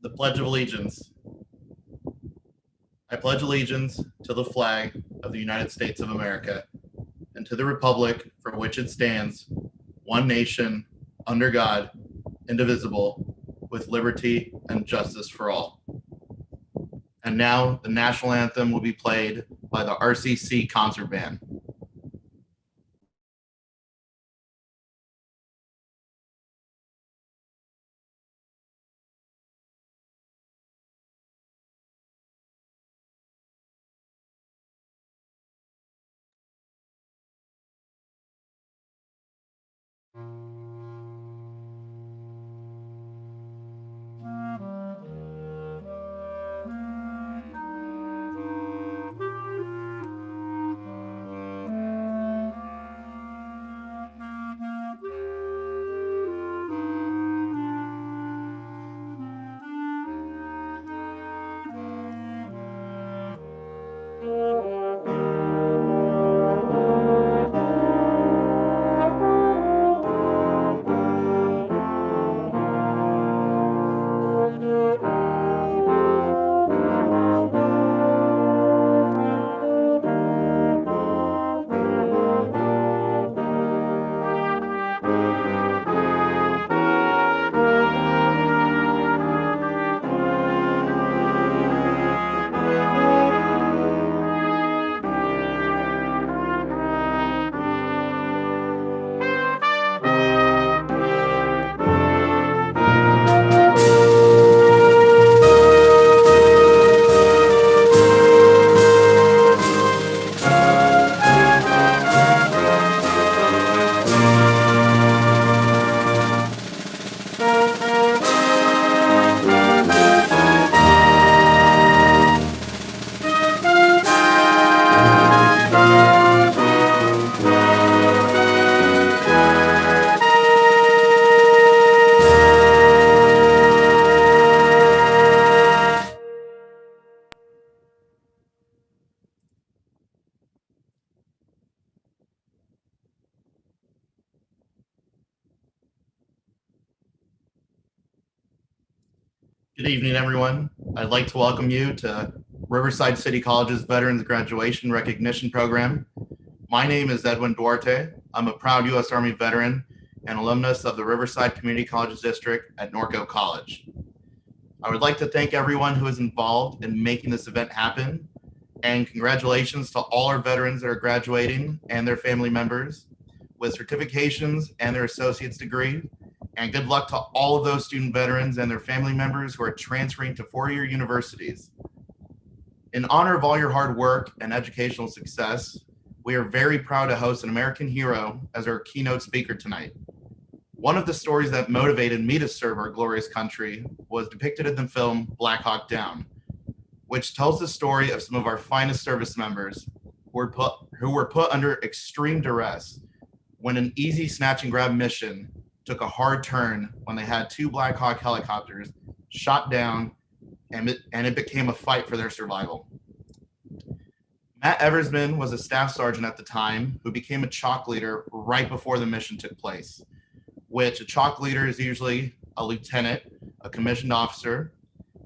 The Pledge of Allegiance. I pledge allegiance to the flag of the United States of America and to the republic for which it stands, one nation, under God, indivisible, with liberty and justice for all. And now the national anthem will be played by the RCC concert band. Good evening, everyone. I'd like to welcome you to Riverside City College's Veterans Graduation Recognition Program. My name is Edwin Duarte. I'm a proud U.S. Army veteran and alumnus of the Riverside Community Colleges District at Norco College. I would like to thank everyone who is involved in making this event happen, and congratulations to all our veterans that are graduating and their family members with certifications and their associate's degree. And good luck to all of those student veterans and their family members who are transferring to four-year universities. In honor of all your hard work and educational success, we are very proud to host an American hero as our keynote speaker tonight. One of the stories that motivated me to serve our glorious country was depicted in the film Black Hawk Down, which tells the story of some of our finest service members who were put under extreme duress when an easy snatch and grab mission took a hard turn when they had two Black Hawk helicopters shot down, and it became a fight for their survival. Matt Eversman was a staff sergeant at the time who became a chalk leader right before the mission took place, which a chalk leader is usually a lieutenant, a commissioned officer,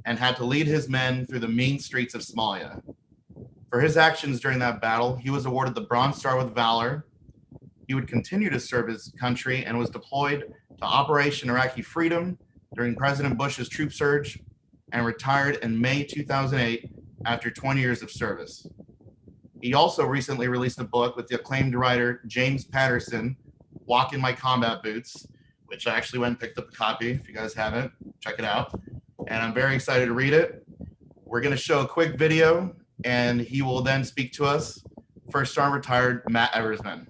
and had to lead his men through the mean streets of Somalia. For his actions during that battle, he was awarded the Bronze Star with Valor. He would continue to serve his country and was deployed to Operation Iraqi Freedom during President Bush's troop surge and retired in May 2008 after 20 years of service. He also recently released a book with the acclaimed writer James Patterson, Walk in My Combat Boots, which I actually went and picked up a copy. If you guys haven't, check it out. And I'm very excited to read it. We're going to show a quick video, and he will then speak to us. First Sergeant Retired Matt Eversman.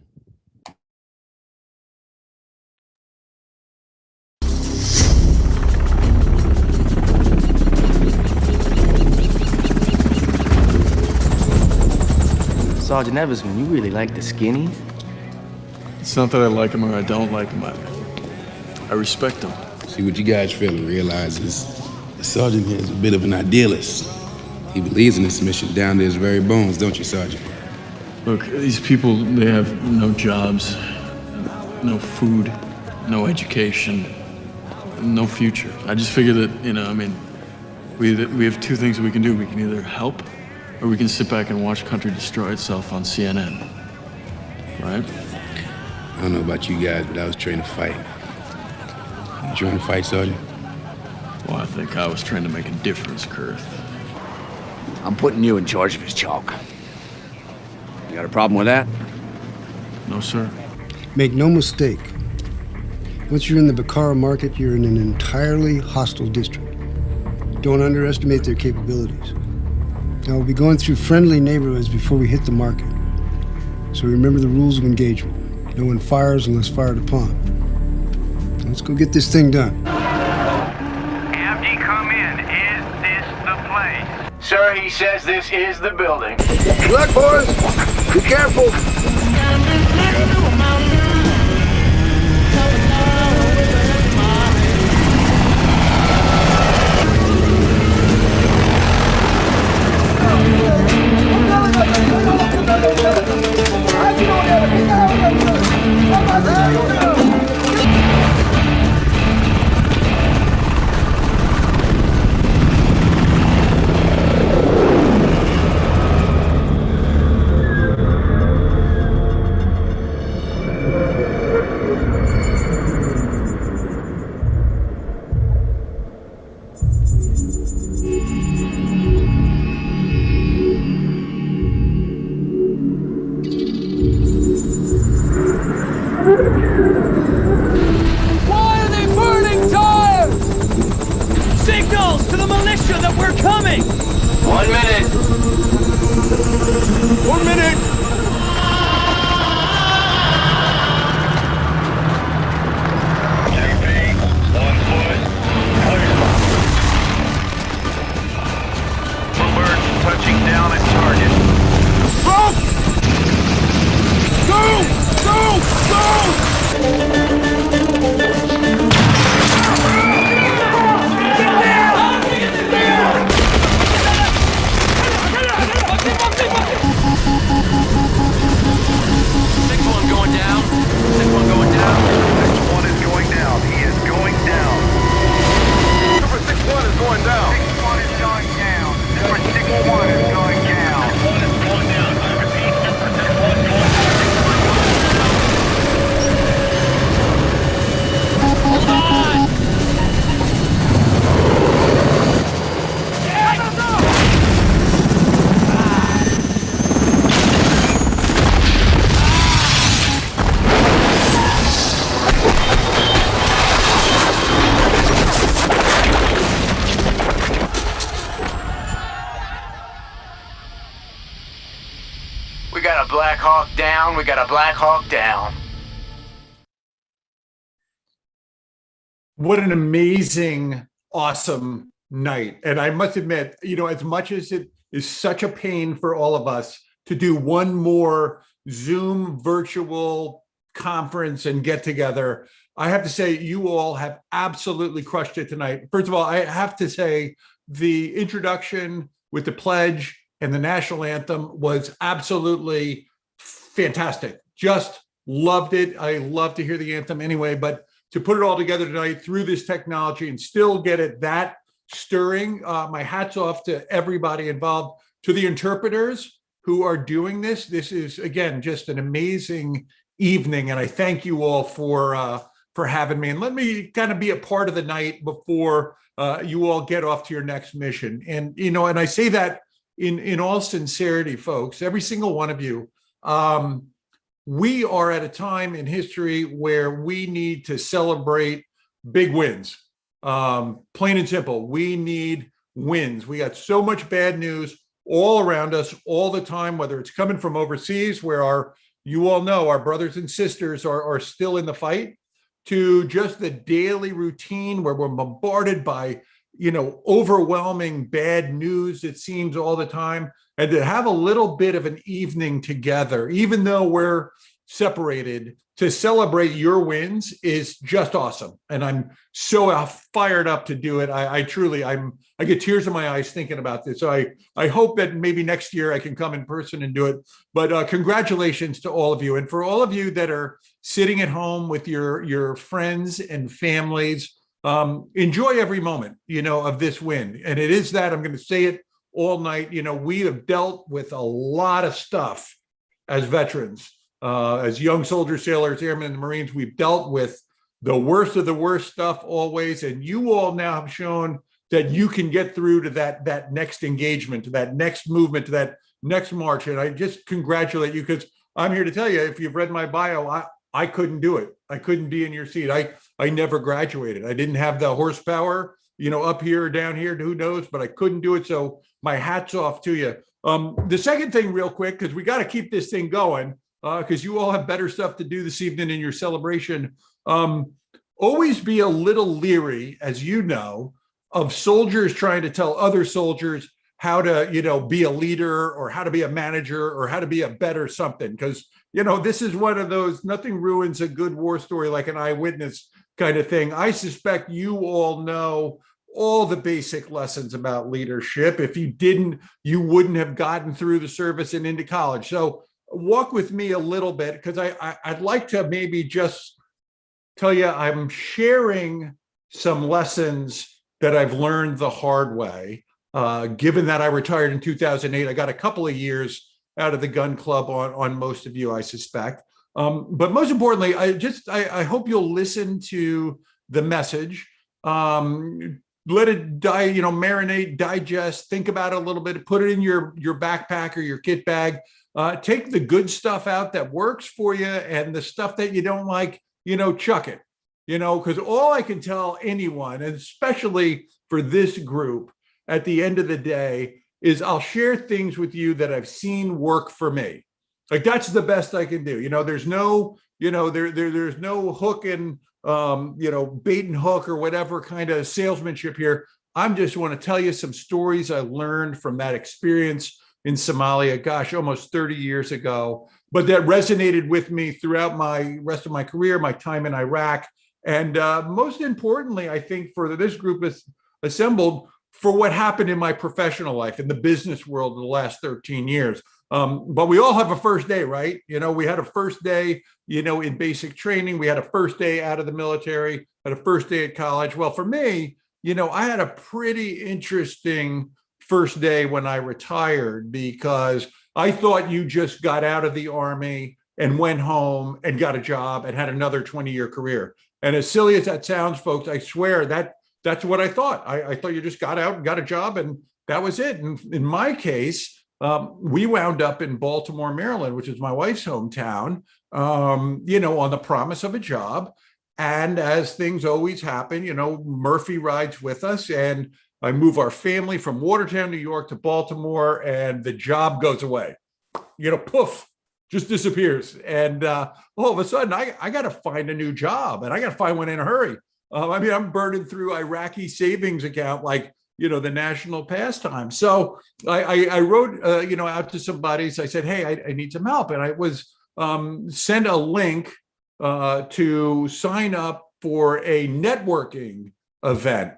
Sergeant Eversman, you really like the skinnies? It's not that I like them or I don't like them. I respect them. See, what you guys fail to realize is the sergeant here is a bit of an idealist. He believes in this mission down to his very bones, don't you, Sergeant? Look, these people, they have no jobs, no food, no education, no future. I just figure that, we have two things that we can do. We can either help or we can sit back and watch country destroy itself on CNN, right? I don't know about you guys, but I was trained to fight. You trained to fight, Sergeant? Well, I think I was trained to make a difference, Kurth. I'm putting you in charge of his chalk. You got a problem with that? No, sir. Make no mistake. Once you're in the Bakara market, you're in an entirely hostile district. Don't underestimate their capabilities. Now, we'll be going through friendly neighborhoods before we hit the market. So remember the rules of engagement. No one fires unless fired upon. Let's go get this thing done. MD, come in. Is this the place? Sir, he says this is the building. Good luck, boys. Be careful. Why are they burning tires? Signals to the militia that we're coming! 1 minute. 1 minute. GP, 1 foot. Bluebird touching down at target. Go! Go! Go! got a Black Hawk down. We got a Black Hawk down. What an amazing, awesome night. And I must admit, as much as it is such a pain for all of us to do one more Zoom virtual conference and get together, I have to say you all have absolutely crushed it tonight. First of all, I have to say the introduction with the pledge and the national anthem was absolutely fantastic. Just loved it. I love to hear the anthem anyway, but to put it all together tonight through this technology and still get it that stirring, my hat's off to everybody involved, to the interpreters who are doing this. This is, again, just an amazing evening, and I thank you all for having me. And let me kind of be a part of the night before you all get off to your next mission. And and I say that in all sincerity, folks, every single one of you. We are at a time in history where we need to celebrate big wins. Plain and simple, we need wins. We got so much bad news all around us all the time, whether it's coming from overseas, where you all know our brothers and sisters are still in the fight, to just the daily routine where we're bombarded by overwhelming bad news, it seems, all the time. And to have a little bit of an evening together, even though we're separated, to celebrate your wins is just awesome. And I'm so fired up to do it. I get tears in my eyes thinking about this. So I hope that maybe next year I can come in person and do it. But congratulations to all of you. And for all of you that are sitting at home with your friends and families, enjoy every moment, of this win. And it is that, I'm going to say it all night. We have dealt with a lot of stuff as veterans, as young soldiers, sailors, airmen, and Marines. We've dealt with the worst of the worst stuff always. And you all now have shown that you can get through to that next engagement, to that next movement, to that next march. And I just congratulate you, because I'm here to tell you, if you've read my bio, I couldn't do it. I couldn't be in your seat. I never graduated. I didn't have the horsepower, up here or down here, who knows, but I couldn't do it. So my hat's off to you. The second thing, real quick, because we got to keep this thing going, because you all have better stuff to do this evening in your celebration. Always be a little leery, as you know, of soldiers trying to tell other soldiers how to, be a leader, or how to be a manager, or how to be a better something. Because, this is one of those, nothing ruins a good war story like an eyewitness kind of thing. I suspect you all know all the basic lessons about leadership. If you didn't, you wouldn't have gotten through the service and into college. So walk with me a little bit, because I'd like to maybe just tell you I'm sharing some lessons that I've learned the hard way. Given that I retired in 2008, I got a couple of years out of the gun club on most of you, I suspect. But most importantly, I hope you'll listen to the message. Let it die, marinate, digest, think about it a little bit, put it in your backpack or your kit bag. Take the good stuff out that works for you, and the stuff that you don't like, chuck it. Because all I can tell anyone, and especially for this group, at the end of the day, is I'll share things with you that I've seen work for me. Like, that's the best I can do. There's no, there's no hook and, bait and hook or whatever kind of salesmanship here. I'm just want to tell you some stories I learned from that experience in Somalia, gosh, almost 30 years ago, but that resonated with me throughout my rest of my career, my time in Iraq. And most importantly, I think for this group is assembled, for what happened in my professional life, in the business world in the last 13 years. But we all have a first day, right? We had a first day, in basic training. We had a first day out of the military, had a first day at college. Well, for me, I had a pretty interesting first day when I retired, because I thought you just got out of the Army and went home and got a job and had another 20-year career. And as silly as that sounds, folks, I swear that's what I thought. I thought you just got out and got a job and that was it. And in my case, we wound up in Baltimore, Maryland, which is my wife's hometown, on the promise of a job. And as things always happen, Murphy rides with us, and I move our family from Watertown, New York to Baltimore, and the job goes away. Poof, just disappears. And all of a sudden, I got to find a new job, and I got to find one in a hurry. I mean, I'm burning through Iraqi savings account like, the national pastime. So I wrote, out to some buddies. I said, hey, I need some help. And I was sent a link to sign up for a networking event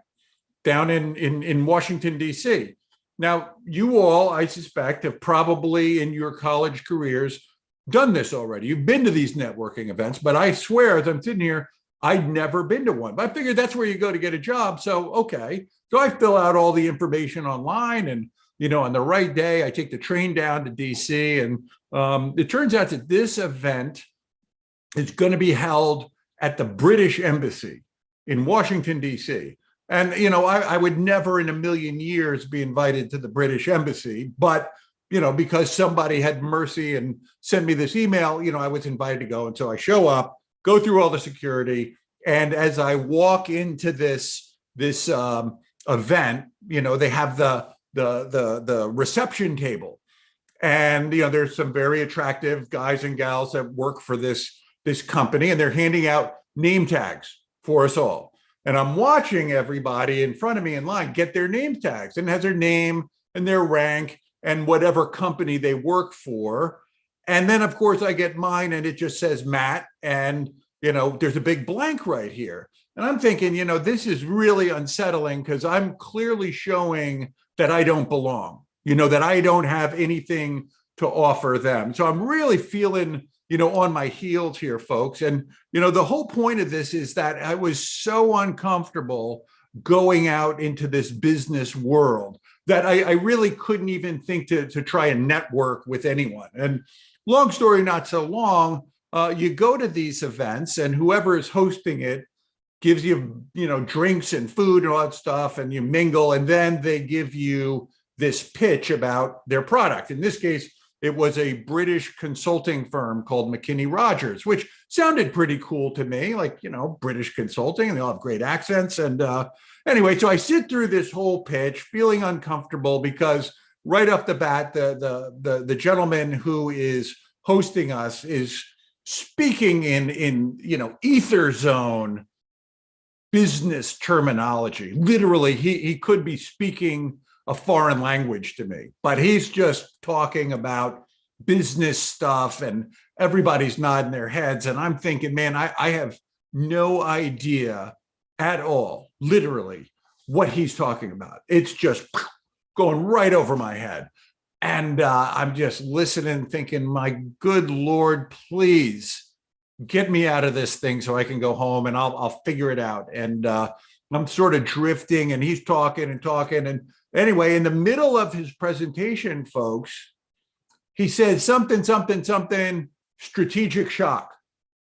down in Washington, D.C. Now, you all, I suspect, have probably in your college careers done this already. You've been to these networking events, but I swear, as I'm sitting here, I'd never been to one. But I figured that's where you go to get a job. So, okay. So I fill out all the information online, and, on the right day, I take the train down to DC. And it turns out that this event is going to be held at the British Embassy in Washington, DC. And, I would never in a million years be invited to the British Embassy, but, because somebody had mercy and sent me this email, I was invited to go. And so I show up, go through all the security. And as I walk into this event, they have the reception table. And, there's some very attractive guys and gals that work for this company, and they're handing out name tags for us all. And I'm watching everybody in front of me in line get their name tags, and it has their name and their rank and whatever company they work for. And then, of course, I get mine, and it just says Matt, and, there's a big blank right here. And I'm thinking, this is really unsettling, because I'm clearly showing that I don't belong, that I don't have anything to offer them. So I'm really feeling, on my heels here, folks. And, the whole point of this is that I was so uncomfortable going out into this business world that I really couldn't even think to try and network with anyone. And long story not so long, you go to these events, and whoever is hosting it gives you, drinks and food and all that stuff, and you mingle, and then they give you this pitch about their product. In this case, it was a British consulting firm called McKinney Rogers, which sounded pretty cool to me, like, British consulting, and they all have great accents. And anyway, so I sit through this whole pitch feeling uncomfortable, because right off the bat, the gentleman who is hosting us is speaking in ether zone business terminology. Literally, he could be speaking a foreign language to me, but he's just talking about business stuff, and everybody's nodding their heads. And I'm thinking, man, I have no idea at all, literally, what he's talking about. It's just going right over my head. And I'm just listening, thinking, my good Lord, please get me out of this thing so I can go home, and I'll figure it out. And I'm sort of drifting, and he's talking and talking. And anyway, in the middle of his presentation, folks, he said something, strategic shock,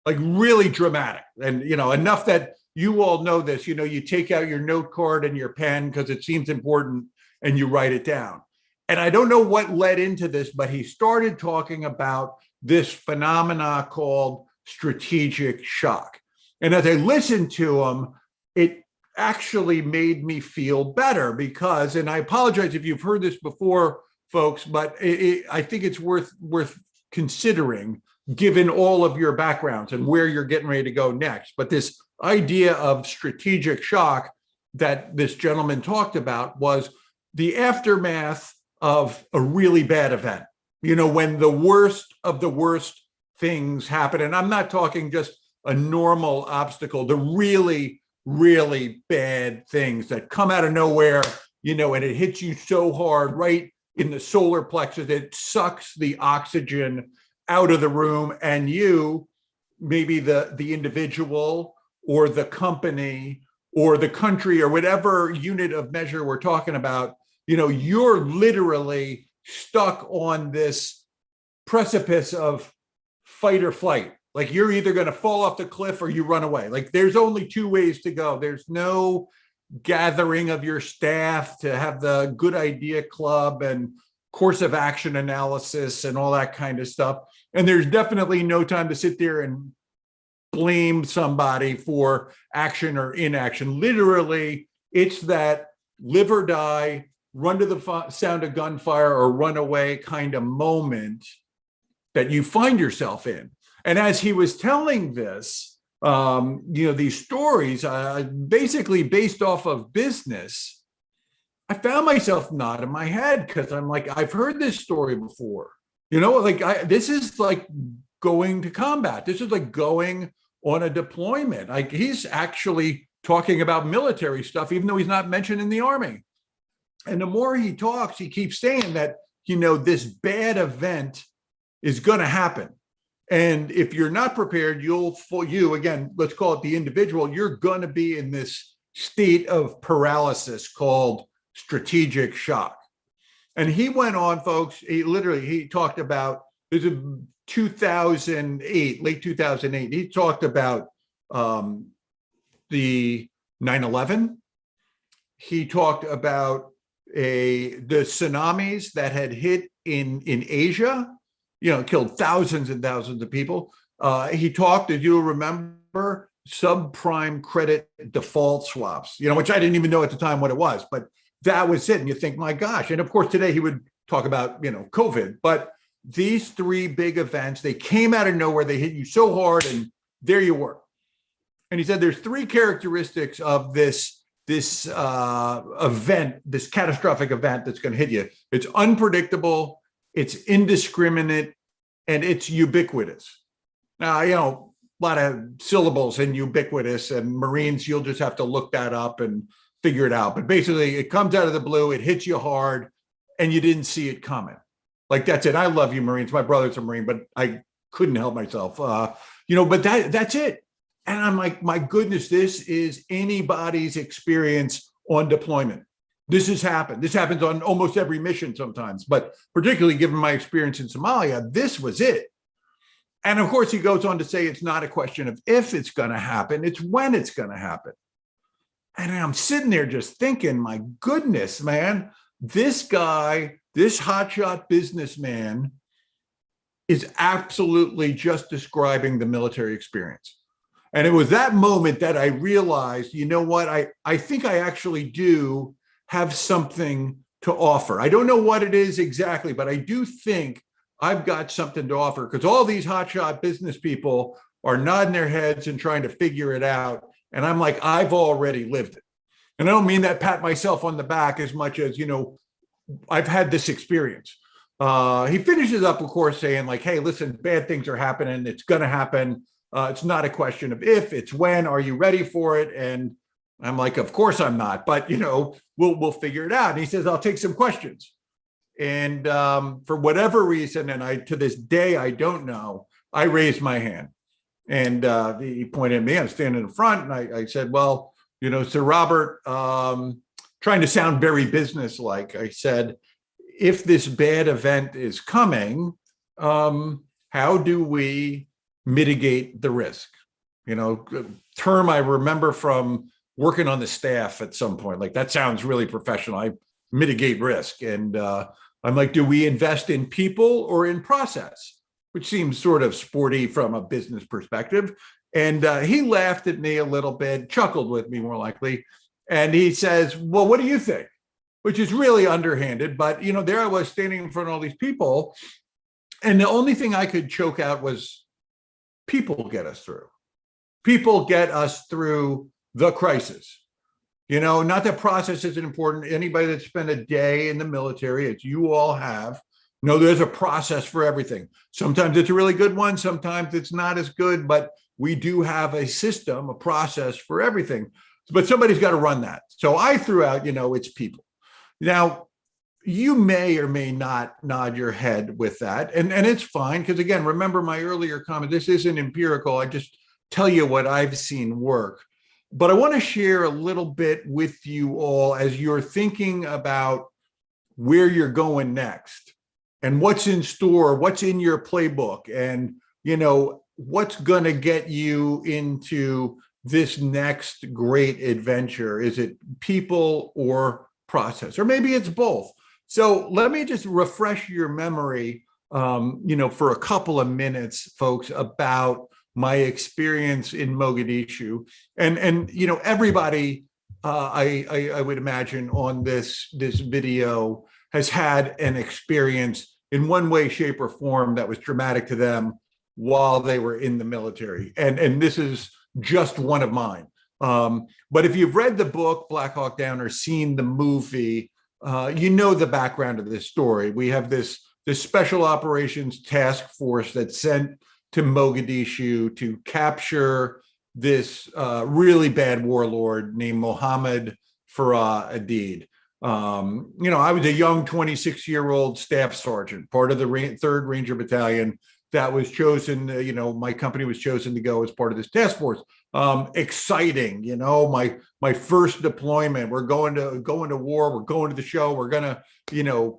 like really dramatic. And, enough that you all know this, you take out your note card and your pen because it seems important, and you write it down. And I don't know what led into this, but he started talking about this phenomena called strategic shock. And as I listened to him, it actually made me feel better, because, and I apologize if you've heard this before, folks, but I think it's worth considering, given all of your backgrounds and where you're getting ready to go next. But this idea of strategic shock that this gentleman talked about was the aftermath of a really bad event. When the worst of the worst things happen, and I'm not talking just a normal obstacle, the really, really bad things that come out of nowhere, and it hits you so hard right in the solar plexus, it sucks the oxygen out of the room, and you, maybe the individual or the company or the country or whatever unit of measure we're talking about, you're literally stuck on this precipice of fight or flight. Like, you're either going to fall off the cliff or you run away. Like, there's only two ways to go. There's no gathering of your staff to have the good idea club and course of action analysis and all that kind of stuff. And there's definitely no time to sit there and blame somebody for action or inaction. Literally, it's that live or die, run to the sound of gunfire or run away kind of moment. that you find yourself in. And as he was telling this, these stories, basically based off of business, I found myself nodding my head because I'm like, I've heard this story before. This is like going to combat. This is like going on a deployment. Like he's actually talking about military stuff, even though he's not mentioned in the Army. And the more he talks, he keeps saying that, this bad event is going to happen. And if you're not prepared, again, let's call it the individual, you're going to be in this state of paralysis called strategic shock. And he went on, folks, he talked about, this is 2008, late 2008. He talked about the 9/11. He talked about the tsunamis that had hit in Asia, killed thousands and thousands of people. He talked, as you'll remember, subprime credit default swaps, which I didn't even know at the time what it was, but that was it. And you think, my gosh. And of course, today he would talk about, COVID, but these three big events, they came out of nowhere. They hit you so hard and there you were. And he said, there's three characteristics of this event, this catastrophic event that's going to hit you. It's unpredictable, it's indiscriminate, and it's ubiquitous. Now, a lot of syllables in ubiquitous, and Marines, you'll just have to look that up and figure it out. But basically, it comes out of the blue, it hits you hard, and you didn't see it coming. Like, that's it. I love you, Marines. My brother's a Marine, but I couldn't help myself. But that's it. And I'm like, my goodness, this is anybody's experience on deployment. This has happened. This happens on almost every mission sometimes, but particularly given my experience in Somalia, this was it. And of course, he goes on to say it's not a question of if it's going to happen, it's when it's going to happen. And I'm sitting there just thinking, my goodness, man, this guy, this hotshot businessman is absolutely just describing the military experience. And it was that moment that I realized, you know what, I think I actually do have something to offer. I don't know what it is exactly, but I do think I've got something to offer, because all these hotshot business people are nodding their heads and trying to figure it out. And I'm like, I've already lived it. And I don't mean that pat myself on the back as much as, I've had this experience. He finishes up, of course, saying like, hey, listen, bad things are happening. It's going to happen. It's not a question of if, it's when. Are you ready for it? And I'm like, of course I'm not, but we'll figure it out. And he says, I'll take some questions. And for whatever reason, and to this day, I don't know, I raised my hand. And he pointed at me, I'm standing in front, and I said, well, Sir Robert, trying to sound very businesslike, I said, if this bad event is coming, how do we mitigate the risk? Term I remember from working on the staff at some point. Like, that sounds really professional. I mitigate risk. And I'm like, do we invest in people or in process? Which seems sort of sporty from a business perspective. And he laughed at me a little bit, chuckled with me more likely. And he says, well, what do you think? Which is really underhanded. But, there I was standing in front of all these people. And the only thing I could choke out was, people get us through. People get us through the crisis. Not that process isn't important. Anybody that spent a day in the military, as you all have, there's a process for everything. Sometimes it's a really good one. Sometimes it's not as good, but we do have a system, a process for everything. But somebody's got to run that. So I threw out, it's people. Now, you may or may not nod your head with that. And it's fine, because again, remember my earlier comment, this isn't empirical. I just tell you what I've seen work. But I want to share a little bit with you all as you're thinking about where you're going next and what's in store, what's in your playbook, and, what's going to get you into this next great adventure. Is it people or process? Or maybe it's both. So let me just refresh your memory, for a couple of minutes, folks, about my experience in Mogadishu. And everybody, I would imagine on this video has had an experience in one way, shape, or form that was dramatic to them while they were in the military. And this is just one of mine. But if you've read the book Black Hawk Down or seen the movie, you know the background of this story. We have this special operations task force that's sent to Mogadishu to capture this really bad warlord named Mohammed Farah Adid. I was a young 26-year-old staff sergeant, part of the 3rd Ranger Battalion that was chosen. My company was chosen to go as part of this task force. Exciting, my first deployment. We're going to war. We're going to the show. We're gonna,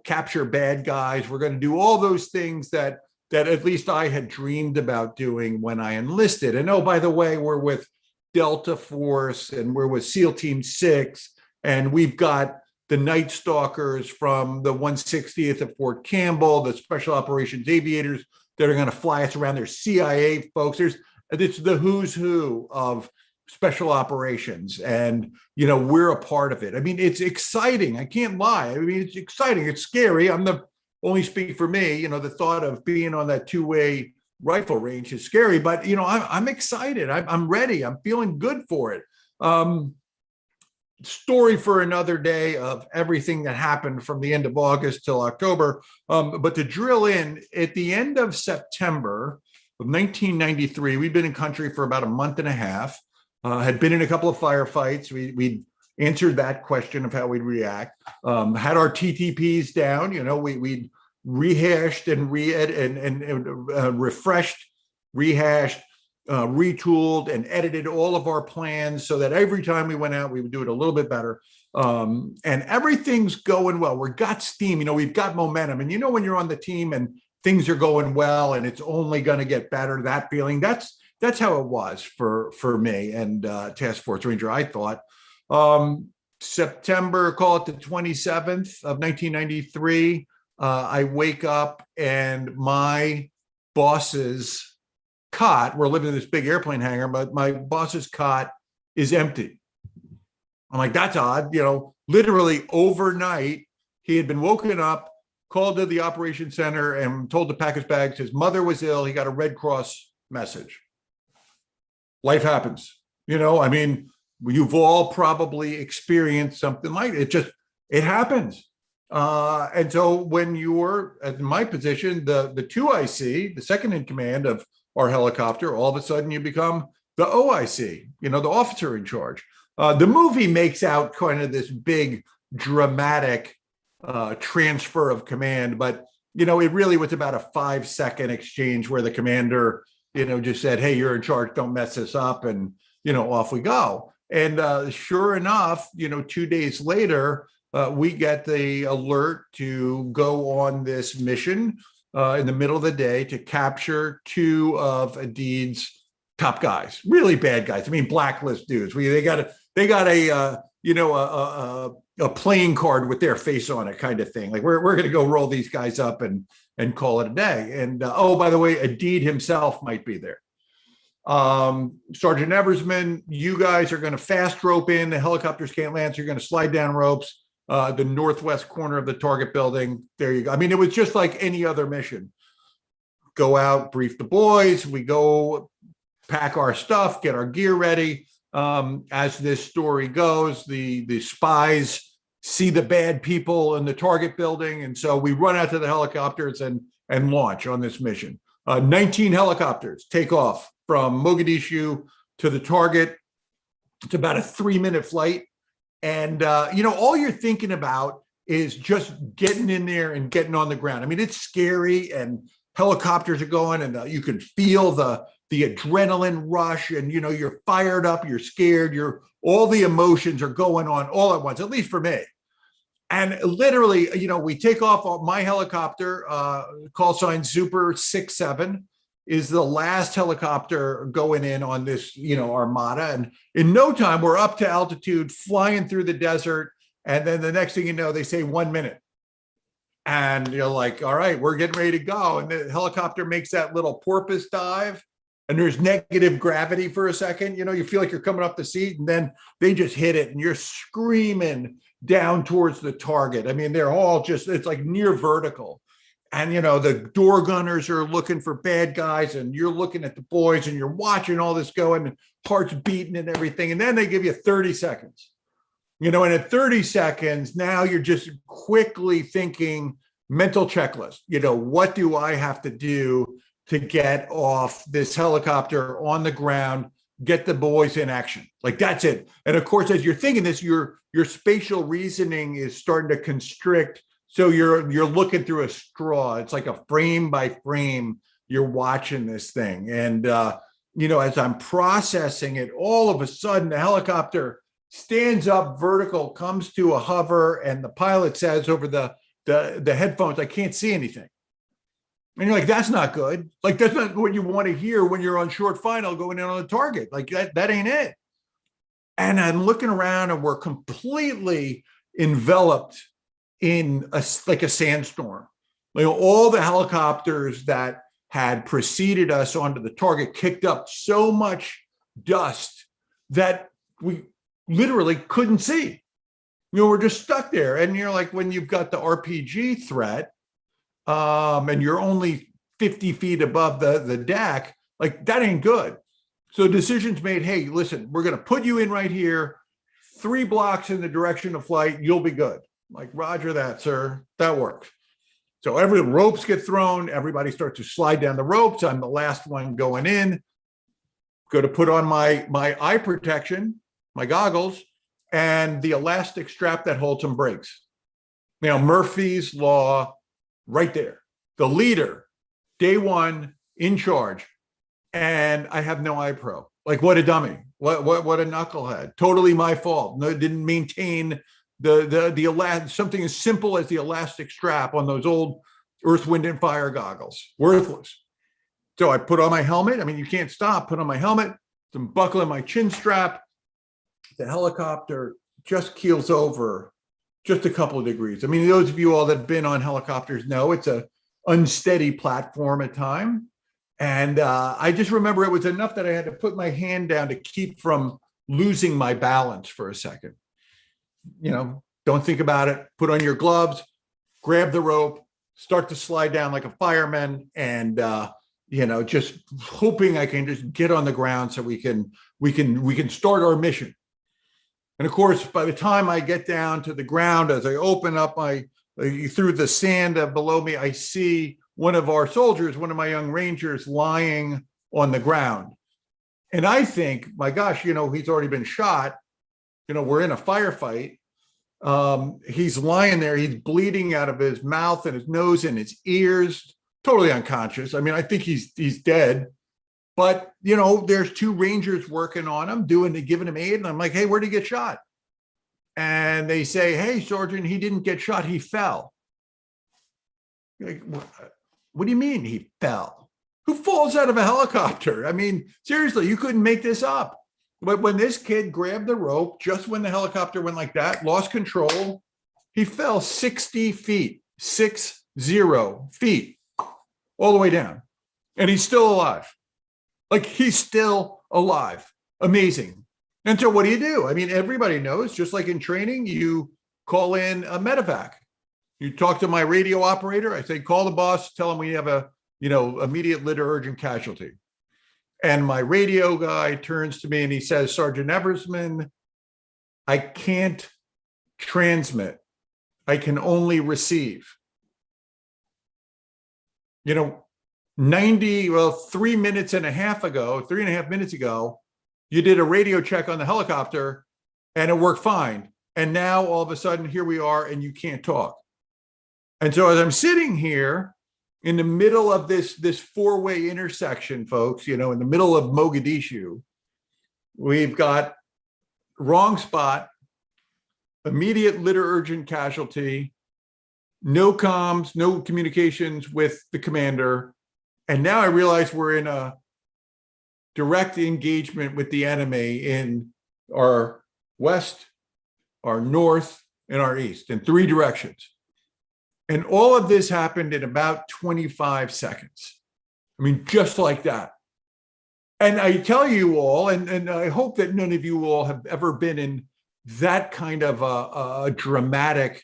capture bad guys. We're going to do all those things that at least I had dreamed about doing when I enlisted. And oh, by the way, we're with Delta Force and we're with SEAL Team 6, and we've got the Night Stalkers from the 160th at Fort Campbell, the Special Operations Aviators that are going to fly us around. There's CIA folks. It's the who's who of special operations, and we're a part of it. I mean, it's exciting. I can't lie. I mean, it's exciting. It's scary. I'm the only speak for me. The thought of being on that 2-way rifle range is scary, but I'm excited. I'm ready. I'm feeling good for it. Story for another day of everything that happened from the end of August till October. But to drill in, at the end of September of 1993, we'd been in country for about a month and a half, had been in a couple of firefights. We'd answered that question of how we'd react, had our TTPs down. We'd rehashed and refreshed, rehashed, retooled and edited all of our plans so that every time we went out, we would do it a little bit better. And everything's going well. We've got steam, we've got momentum. And when you're on the team and things are going well and it's only going to get better, that feeling, that's how it was for me and Task Force Ranger, I thought. September, call it the 27th of 1993, I wake up and my boss's cot, we're living in this big airplane hangar, but my boss's cot is empty. I'm like, that's odd. Literally overnight, he had been woken up, called to the operations center and told to pack his bags. His mother was ill. He got a Red Cross message. Life happens. You've all probably experienced something like it. It happens. And so when you're in my position, the 2IC, the second in command of our helicopter, all of a sudden you become the OIC, the officer in charge. The movie makes out kind of this big dramatic transfer of command, but it really was about a 5-second exchange where the commander, just said, hey, you're in charge, don't mess this up, and off we go. And sure enough, 2 days later, we get the alert to go on this mission in the middle of the day to capture 2 of Adid's top guys, really bad guys. I mean, blacklist dudes. They got a playing card with their face on it, kind of thing. Like we're going to go roll these guys up and call it a day. And oh, by the way, Adid himself might be there. Sergeant Eversman, you guys are going to fast rope in. The helicopters can't land, so you're going to slide down ropes. The northwest corner of the target building. There you go. I mean, it was just like any other mission. Go out, brief the boys. We go pack our stuff, get our gear ready. As this story goes, the spies see the bad people in the target building. And so we run out to the helicopters and launch on this mission. 19 helicopters take off from Mogadishu to the target. It's about a 3-minute flight. And, all you're thinking about is just getting in there and getting on the ground. I mean, it's scary and helicopters are going and you can feel the adrenaline rush and, you're fired up, you're scared, all the emotions are going on all at once, at least for me. And literally, we take off. My helicopter, call sign Super 67, is the last helicopter going in on this, armada. And in no time, we're up to altitude, flying through the desert. And then the next thing you know, they say 1 minute. And you're like, all right, we're getting ready to go. And the helicopter makes that little porpoise dive. And there's negative gravity for a second. You feel like you're coming up the seat. And then they just hit it. And you're screaming down towards the target. I mean, they're all it's like near vertical. And, the door gunners are looking for bad guys, and you're looking at the boys and you're watching all this going, and heart's beating and everything. And then they give you 30 seconds, and at 30 seconds, now you're just quickly thinking mental checklist. What do I have to do to get off this helicopter on the ground, get the boys in action? Like, that's it. And of course, as you're thinking this, your spatial reasoning is starting to constrict. So you're looking through a straw. It's like a frame by frame, you're watching this thing. And, as I'm processing it, all of a sudden the helicopter stands up vertical, comes to a hover, and the pilot says over the headphones, "I can't see anything." And you're like, that's not good. Like, that's not what you want to hear when you're on short final going in on the target. Like, that ain't it. And I'm looking around, and we're completely enveloped in a sandstorm. All the helicopters that had preceded us onto the target kicked up so much dust that we literally couldn't see. We're just stuck there. And you're like, when you've got the RPG threat, and you're only 50 feet above the deck, like, that ain't good. So decisions made, hey, listen, we're going to put you in right here, 3 blocks in the direction of flight, you'll be good. Like, roger that, sir. That works. So ropes get thrown. Everybody starts to slide down the ropes. I'm the last one going in. Go to put on my eye protection, my goggles, and the elastic strap that holds them breaks. Murphy's Law right there. The leader, day one, in charge. And I have no eye pro. Like, what a dummy. What a knucklehead. Totally my fault. No, didn't maintain the something as simple as the elastic strap on those old Earth, Wind, and Fire goggles. Worthless. So I put on my helmet. I mean, you can't stop. Put on my helmet, some buckle in my chin strap. The helicopter just keels over just a couple of degrees. I mean, those of you all that have been on helicopters know it's a unsteady platform at time. And I just remember it was enough that I had to put my hand down to keep from losing my balance for a second. Don't think about it. Put on your gloves, grab the rope, start to slide down like a fireman, and just hoping I can just get on the ground so we can start our mission. And of course, by the time I get down to the ground, as I open up through the sand below me, I see one of our soldiers, one of my young Rangers, lying on the ground. And I think, my gosh, he's already been shot. We're in a firefight. He's lying there. He's bleeding out of his mouth and his nose and his ears, totally unconscious. I mean, I think he's dead. But, there's 2 Rangers working on him, giving him aid. And I'm like, hey, where'd he get shot? And they say, hey, Sergeant, he didn't get shot. He fell. Like, what do you mean he fell? Who falls out of a helicopter? I mean, seriously, you couldn't make this up. But when this kid grabbed the rope, just when the helicopter went like that, lost control, he fell 60 feet, 60 feet, all the way down. And he's still alive. Like, he's still alive. Amazing. And so what do? I mean, everybody knows, just like in training, you call in a medevac. You talk to my radio operator. I say, call the boss, tell him we have a, immediate litter urgent casualty. And my radio guy turns to me and he says, Sergeant Eversman, I can't transmit. I can only receive. 3 minutes and a half ago, 3.5 minutes ago, you did a radio check on the helicopter and it worked fine. And now all of a sudden, here we are and you can't talk. And so as I'm sitting here in the middle of this 4-way intersection, folks, in the middle of Mogadishu, we've got wrong spot, immediate litter urgent casualty, no comms, no communications with the commander. And now I realize we're in a direct engagement with the enemy in our west, our north, and our east, in 3 directions. And all of this happened in about 25 seconds. I mean, just like that. And I tell you all, and I hope that none of you all have ever been in that kind of a dramatic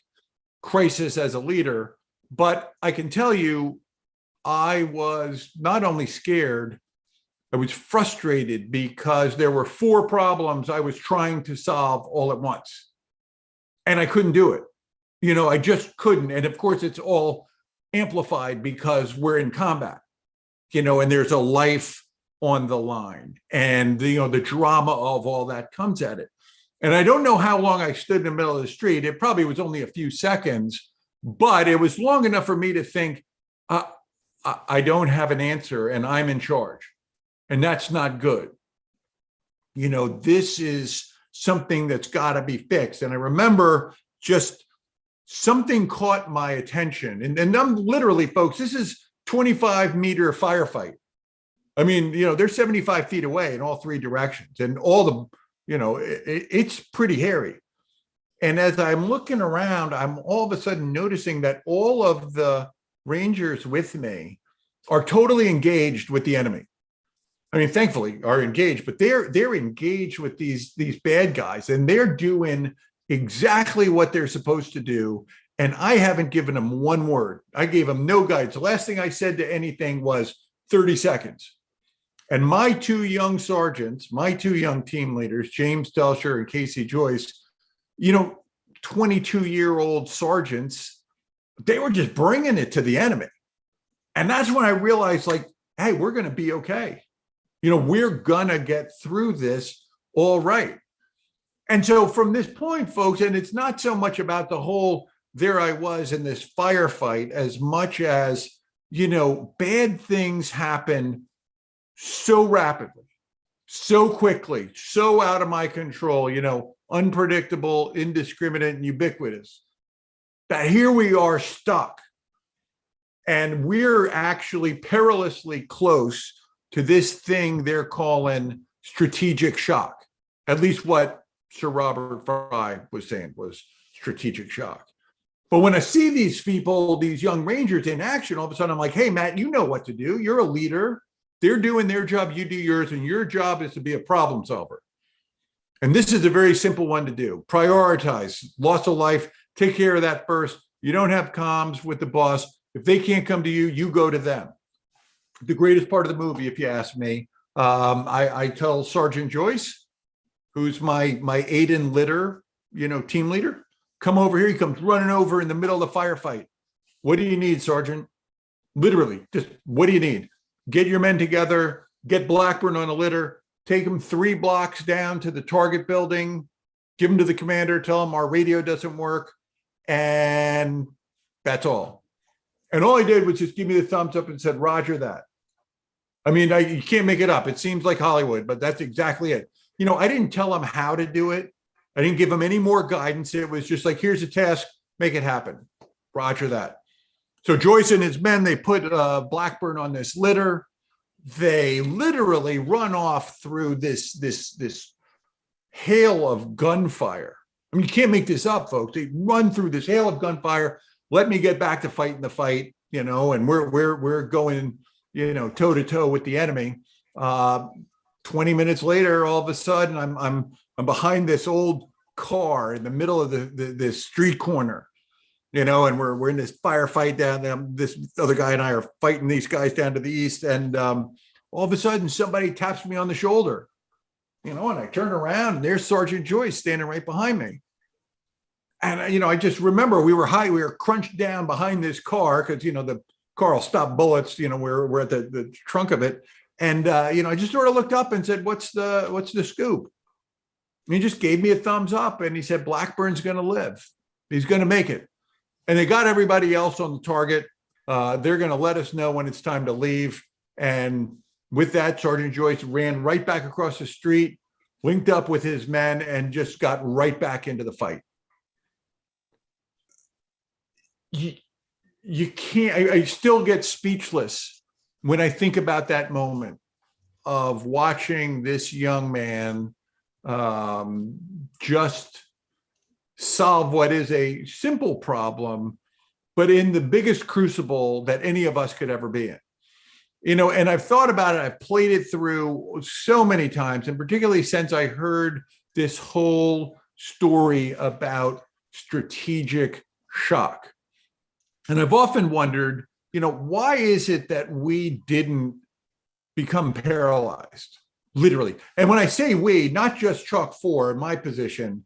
crisis as a leader, But I can tell you, I was not only scared, I was frustrated because there were 4 problems I was trying to solve all at once. And I couldn't do it. I just couldn't. And of course, it's all amplified because we're in combat, and there's a life on the line. And, the drama of all that comes at it. And I don't know how long I stood in the middle of the street. It probably was only a few seconds, but it was long enough for me to think, I don't have an answer and I'm in charge. And that's not good. This is something that's got to be fixed. And I remember just something caught my attention. And I'm literally, folks, this is 25-meter firefight. I mean, they're 75 feet away in all 3 directions. And all the, it's pretty hairy. And as I'm looking around, I'm all of a sudden noticing that all of the Rangers with me are totally engaged with the enemy. I mean, thankfully are engaged, but they're engaged with these bad guys, and they're doing exactly what they're supposed to do. And I haven't given them one word. I gave them no guidance. The last thing I said to anything was 30 seconds. And my 2 young sergeants, my 2 young team leaders, James Delsher and Casey Joyce, 22-year-old sergeants, they were just bringing it to the enemy. And that's when I realized, hey, we're going to be okay. We're going to get through this all right. And so from this point, folks, and it's not so much about the whole, there I was in this firefight, as much as, bad things happen so rapidly, so quickly, so out of my control, unpredictable, indiscriminate, and ubiquitous, that here we are stuck. And we're actually perilously close to this thing they're calling strategic shock. At least what Sir Robert Fry was saying was strategic shock. But when I see these people, these young Rangers in action, all of a sudden I'm like, hey, Matt, you know what to do. You're a leader. They're doing their job, you do yours, and your job is to be a problem solver. And this is a very simple one to do. Prioritize loss of life. Take care of that first. You don't have comms with the boss. If they can't come to you, you go to them. The greatest part of the movie, if you ask me, I tell Sergeant Joyce, who's my Aiden Litter, team leader, come over here. He comes running over in the middle of the firefight. What do you need, Sergeant? Literally, just what do you need? Get your men together, get Blackburn on a litter, take him 3 blocks down to the target building, give him to the commander, tell him our radio doesn't work, and that's all. And all he did was just give me the thumbs up and said, Roger that. I mean, you can't make it up. It seems like Hollywood, but that's exactly it. I didn't tell him how to do it. I didn't give him any more guidance. It was just like, here's a task, make it happen. Roger that. So Joyce and his men, they put Blackburn on this litter. They literally run off through this hail of gunfire. I mean, you can't make this up, folks. They run through this hail of gunfire. Let me get back to fighting the fight, and we're going, toe to toe with the enemy. 20 minutes later, all of a sudden, I'm behind this old car in the middle of this street corner. And we're in this firefight down there. This other guy and I are fighting these guys down to the east. And all of a sudden, somebody taps me on the shoulder, and I turn around and there's Sergeant Joyce standing right behind me. And, I just remember we were crunched down behind this car because, the car will stop bullets, we're at the trunk of it. And, I just sort of looked up and said, what's the scoop? And he just gave me a thumbs up and he said, Blackburn's going to live. He's going to make it. And they got everybody else on the target. They're going to let us know when it's time to leave. And with that, Sergeant Joyce ran right back across the street, linked up with his men, and just got right back into the fight. You can't, I still get speechless when I think about that moment of watching this young man just solve what is a simple problem, but in the biggest crucible that any of us could ever be in. And I've thought about it, I've played it through so many times, and particularly since I heard this whole story about strategic shock. And I've often wondered, why is it that we didn't become paralyzed, literally? And when I say we, not just Chalk 4 in my position,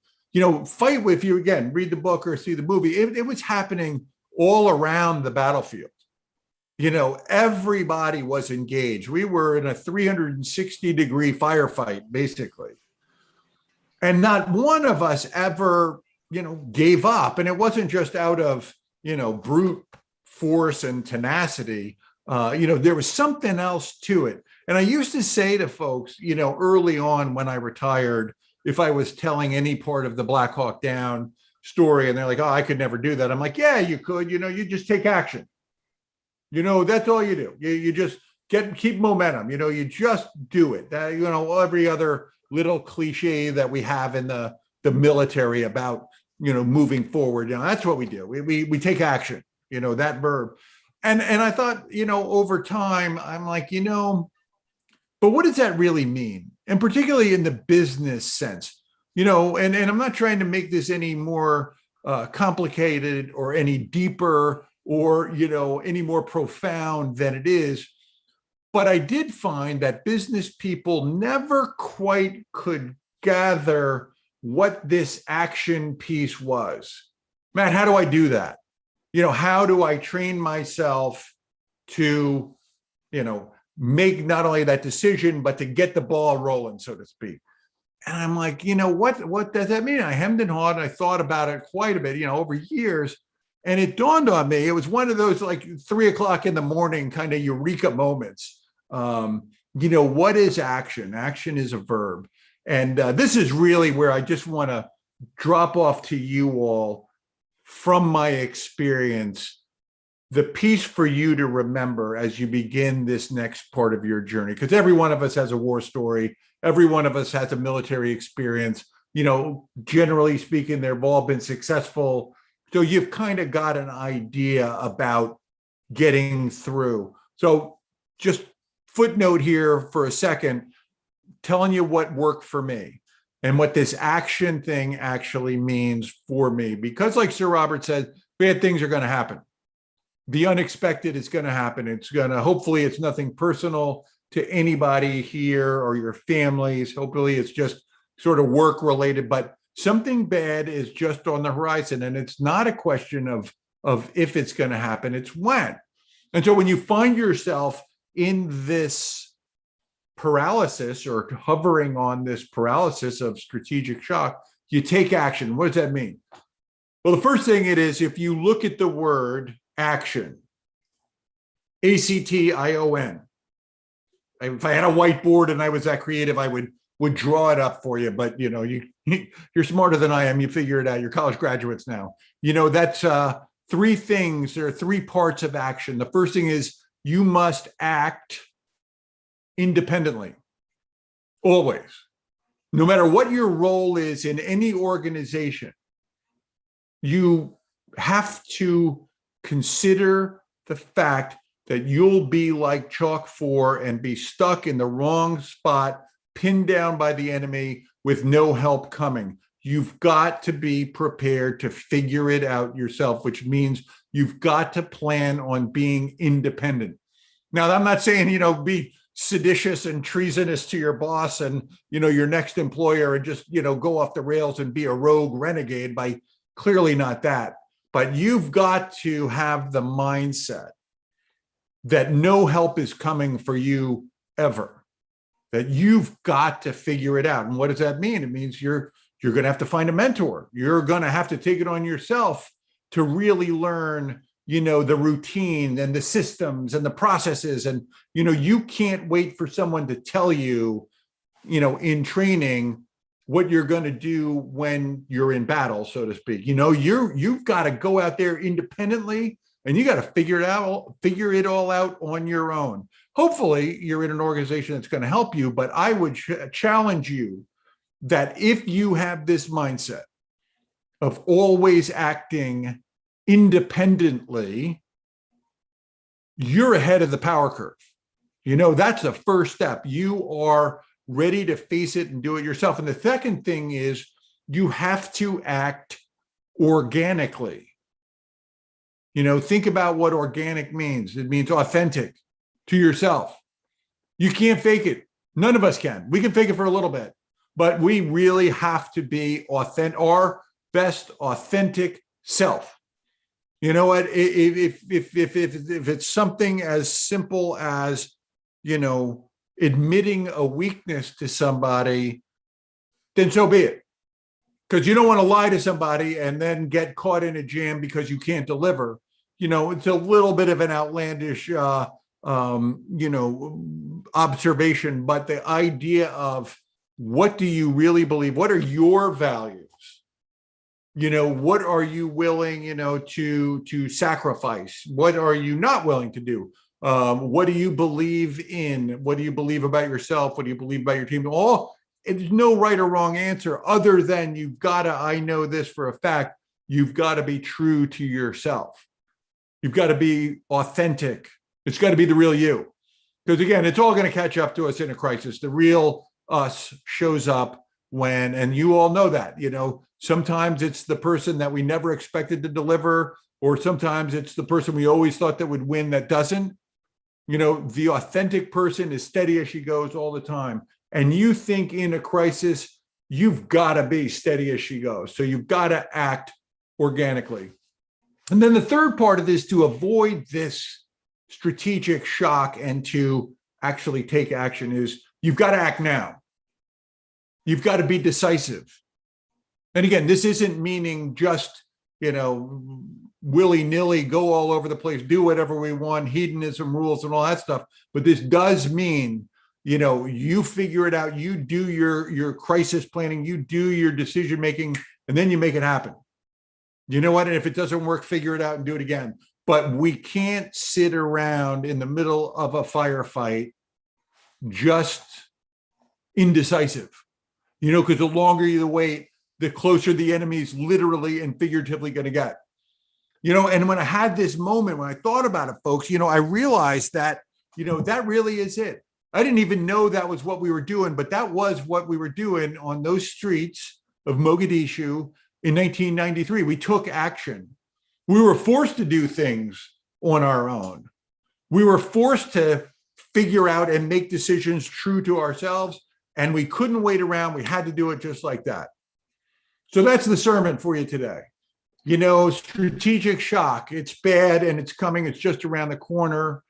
fight with you, again, read the book or see the movie, it was happening all around the battlefield. Everybody was engaged. We were in a 360-degree firefight, basically. And not one of us ever, gave up. And it wasn't just out of, brute force and tenacity. There was something else to it. And I used to say to folks, early on when I retired, if I was telling any part of the Black Hawk Down story, and they're like, oh, I could never do that. I'm like, yeah, you could, you just take action. That's all you do. You just keep momentum. You just do it. Every other little cliche that we have in the military about, moving forward, that's what we do. We take action, that verb. And I thought, over time, I'm like, but what does that really mean? And particularly in the business sense, and I'm not trying to make this any more complicated or any deeper or, any more profound than it is. But I did find that business people never quite could gather what this action piece was. Matt, how do I do that? How do I train myself to, make not only that decision, but to get the ball rolling, so to speak? And I'm like, what does that mean? I hemmed and hawed, and I thought about it quite a bit, over years. And it dawned on me, it was one of those like 3 o'clock in the morning kind of eureka moments. What is action? Action is a verb. And this is really where I just want to drop off to you all from my experience, the piece for you to remember as you begin this next part of your journey. Because every one of us has a war story. Every one of us has a military experience. Generally speaking, they've all been successful. So you've kind of got an idea about getting through. So just footnote here for a second, telling you what worked for me and what this action thing actually means for me. Because like Sir Robert said, bad things are going to happen. The unexpected is going to happen. Hopefully it's nothing personal to anybody here or your families. Hopefully it's just sort of work related, but something bad is just on the horizon. And it's not a question of if it's going to happen, it's when. And so when you find yourself in this paralysis or hovering on this paralysis of strategic shock, you take action. What does that mean? Well, the first thing it is, if you look at the word action, ACTION. If I had a whiteboard and I was that creative, I would draw it up for you. But you're smarter than I am. You figure it out. You're college graduates now. That's three things. There are three parts of action. The first thing is you must act independently, always. No matter what your role is in any organization, you have to consider the fact that you'll be like Chalk 4 and be stuck in the wrong spot, pinned down by the enemy with no help coming. You've got to be prepared to figure it out yourself, which means you've got to plan on being independent. Now, I'm not saying, be seditious and treasonous to your boss and, your next employer and just, go off the rails and be a rogue renegade. By clearly not that. But you've got to have the mindset that no help is coming for you ever, that you've got to figure it out. And what does that mean? It means you're going to have to find a mentor. You're going to have to take it on yourself to really learn, the routine and the systems and the processes. And, you can't wait for someone to tell you, in training what you're going to do when you're in battle, so to speak. You've got to go out there independently and you got to figure it all out on your own. Hopefully you're in an organization that's going to help you, but I would challenge you that if you have this mindset of always acting independently, you're ahead of the power curve. That's the first step. You are ready to face it and do it yourself. And the second thing is you have to act organically. Think about what organic means. It means authentic to yourself. You can't fake it. None of us can. We can fake it for a little bit, but we really have to be authentic, our best authentic self. You know what? If it's something as simple as, admitting a weakness to somebody, then so be it. Because you don't want to lie to somebody and then get caught in a jam because you can't deliver. It's a little bit of an outlandish, observation, but the idea of what do you really believe? What are your values? What are you willing, to sacrifice? What are you not willing to do? What do you believe in? What do you believe about yourself? What do you believe about your team? There's no right or wrong answer other than you've got to, I know this for a fact, you've got to be true to yourself. You've got to be authentic. It's got to be the real you. Because again, it's all going to catch up to us in a crisis. The real us shows up when, and you all know that, sometimes it's the person that we never expected to deliver, or sometimes it's the person we always thought that would win that doesn't. The authentic person is steady as she goes all the time. And you think in a crisis, you've got to be steady as she goes. So you've got to act organically. And then the third part of this, to avoid this strategic shock and to actually take action, is you've got to act now. You've got to be decisive. And again, this isn't meaning just, willy-nilly, go all over the place, do whatever we want, hedonism rules and all that stuff. But this does mean, you figure it out, you do your crisis planning, you do your decision making, and then you make it happen. You know what? And if it doesn't work, figure it out and do it again. But we can't sit around in the middle of a firefight just indecisive, because the longer you wait, the closer the enemy's literally and figuratively going to get. And when I had this moment, when I thought about it, folks, I realized that, that really is it. I didn't even know that was what we were doing, but that was what we were doing on those streets of Mogadishu in 1993. We took action. We were forced to do things on our own. We were forced to figure out and make decisions true to ourselves, and we couldn't wait around. We had to do it just like that. So that's the sermon for you today. Strategic shock, it's bad and it's coming. It's just around the corner.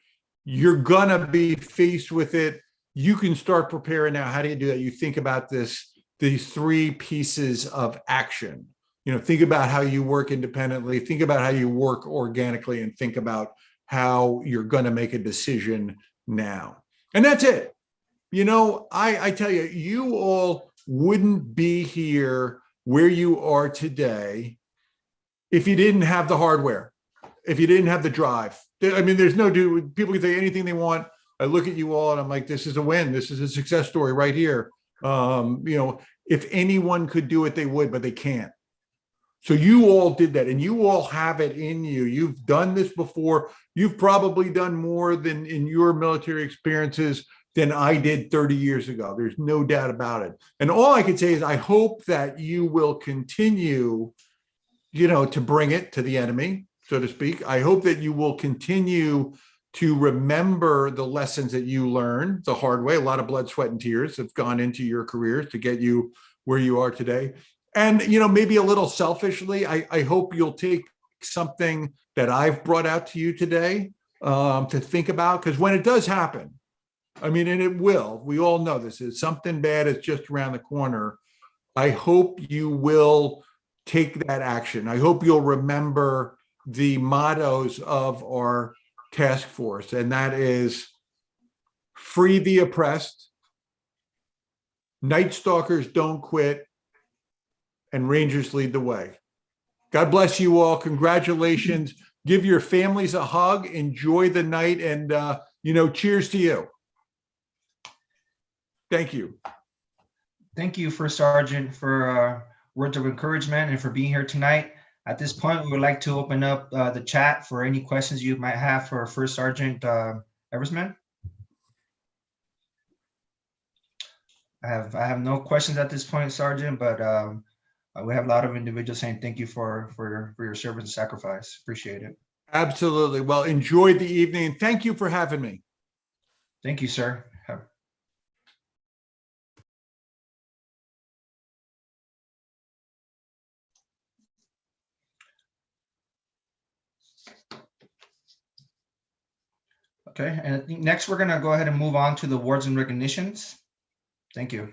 You're going to be faced with it. You can start preparing now. How do you do that? You think about these three pieces of action. Think about how you work independently, think about how you work organically, and think about how you're going to make a decision now. And that's it. I tell you, you all wouldn't be here where you are today if you didn't have the hardware, if you didn't have the drive. I mean, there's no dude. People can say anything they want. I look at you all and I'm like, this is a win. This is a success story right here. If anyone could do it, they would, but they can't. So you all did that, and you all have it in you. You've done this before. You've probably done more than in your military experiences than I did 30 years ago. There's no doubt about it. And all I can say is I hope that you will continue, to bring it to the enemy, so to speak. I hope that you will continue to remember the lessons that you learned the hard way. A lot of blood, sweat, and tears have gone into your careers to get you where you are today. And, maybe a little selfishly, I hope you'll take something that I've brought out to you today to think about, because when it does happen, and it will, we all know this is something bad is just around the corner. I hope you will take that action. I hope you'll remember the mottos of our task force, and that is free the oppressed, Night Stalkers don't quit, and Rangers lead the way. God bless you all. Congratulations. Give your families a hug. Enjoy the night, and cheers to you. Thank you. Thank you, First Sergeant, for words of encouragement and for being here tonight. At this point, we would like to open up the chat for any questions you might have for First Sergeant Eversman. I have no questions at this point, Sergeant, but we have a lot of individuals saying thank you for your service and sacrifice. Appreciate it. Absolutely. Well, enjoy the evening. Thank you for having me. Thank you, sir. Okay, and I think next we're gonna go ahead and move on to the awards and recognitions. Thank you.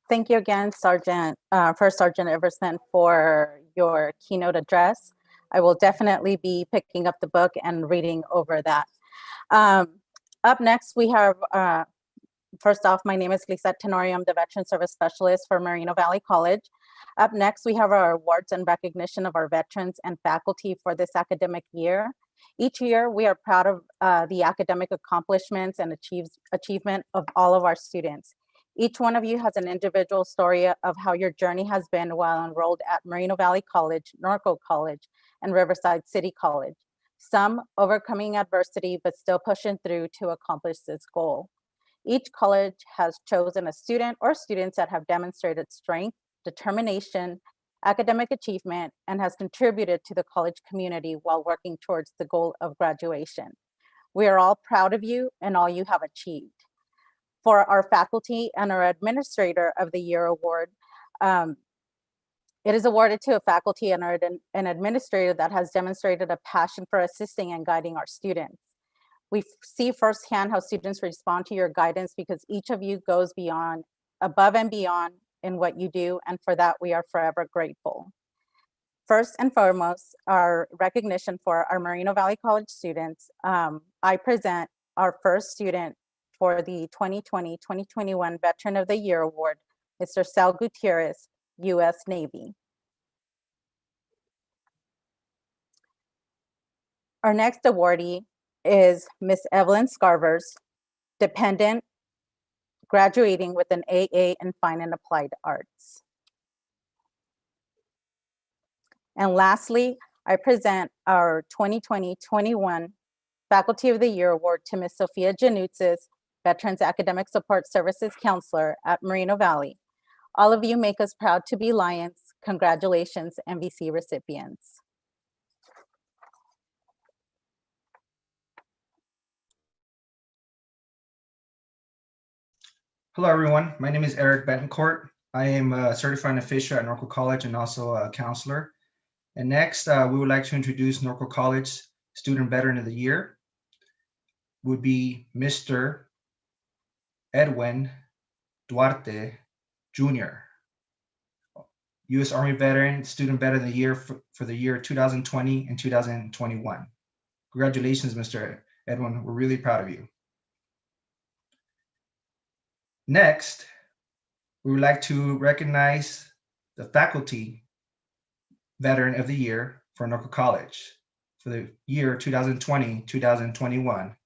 Thank you again, First Sergeant Everson, for your keynote address. I will definitely be picking up the book and reading over that. Up next, we have, first off, my name is Lisette Tenorio. I'm the Veteran Service Specialist for Moreno Valley College. Up next, we have our awards and recognition of our veterans and faculty for this academic year. Each year, we are proud of the academic accomplishments and achievement of all of our students. Each one of you has an individual story of how your journey has been while enrolled at Moreno Valley College, Norco College, and Riverside City College. Some overcoming adversity, but still pushing through to accomplish this goal. Each college has chosen a student or students that have demonstrated strength, determination, academic achievement, and has contributed to the college community while working towards the goal of graduation. We are all proud of you and all you have achieved. For our faculty and our Administrator of the Year award, it is awarded to a faculty and an administrator that has demonstrated a passion for assisting and guiding our students. We see firsthand how students respond to your guidance because each of you goes above and beyond in what you do, and for that we are forever grateful. First and foremost, our recognition for our Moreno Valley College students. I present our first student for the 2020-2021 Veteran of the Year Award, Mr. Sal Gutierrez, U.S. Navy. Our next awardee is Miss Evelyn Scarvers, dependent, graduating with an AA in Fine and Applied Arts. And lastly, I present our 2020-21 Faculty of the Year Award to Miss Sophia Janutzis, Veterans Academic Support Services Counselor at Moreno Valley. All of you make us proud to be Lions. Congratulations, MVC recipients. Hello, everyone. My name is Eric Betancourt. I am a certified official at Norco College and also a counselor. And next, we would like to introduce Norco College Student Veteran of the Year. Would be Mr. Edwin Duarte, Jr., U.S. Army Veteran, Student Veteran of the Year for the year 2020 and 2021. Congratulations, Mr. Edwin. We're really proud of you. Next, we would like to recognize the Faculty Veteran of the Year for Norco College for the year 2020-2021. It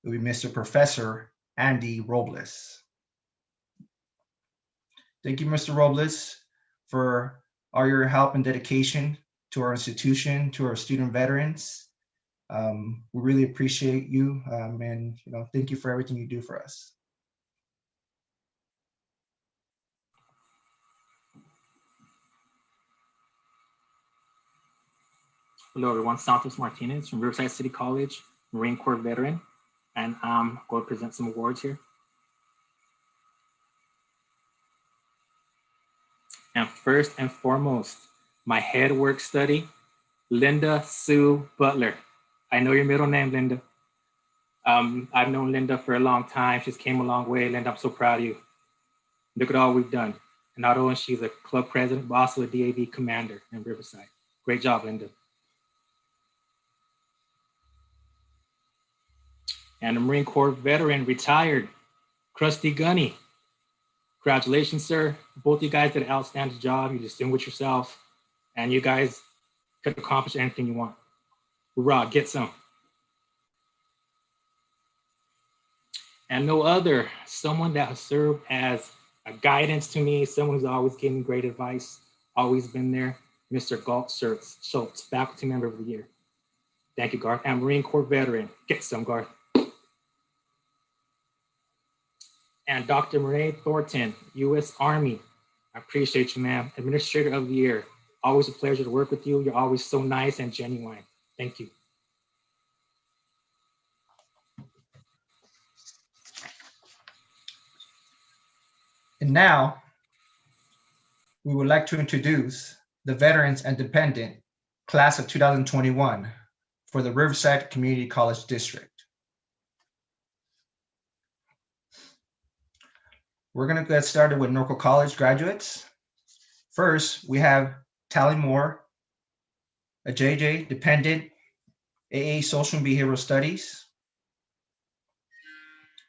will be Mr. Professor Andy Robles. Thank you, Mr. Robles, for all your help and dedication to our institution, to our student veterans. We really appreciate you, and thank you for everything you do for us. Hello, everyone. Santos Martinez from Riverside City College, Marine Corps veteran, and I'm going to present some awards here. And first and foremost, my head work study, Linda Sue Butler. I know your middle name, Linda. I've known Linda for a long time. She's came a long way. Linda, I'm so proud of you. Look at all we've done. And not only she's a club president, but also a DAV commander in Riverside. Great job, Linda. And a Marine Corps veteran, retired, Krusty Gunny. Congratulations, sir. Both you guys did an outstanding job. You distinguished yourself, and you guys could accomplish anything you want. Hoorah, get some. And no other, someone that has served as a guidance to me, someone who's always given me great advice, always been there, Mr. Galt Schultz, Faculty Member of the Year. Thank you, Garth. And Marine Corps veteran. Get some, Garth. And Dr. Renee Thornton, U.S. Army. I appreciate you, ma'am. Administrator of the Year. Always a pleasure to work with you. You're always so nice and genuine. Thank you. And now, we would like to introduce the Veterans and Dependent Class of 2021 for the Riverside Community College District. We're going to get started with Norco College graduates. First, we have Tally Moore, a JJ Dependent, AA Social and Behavioral Studies,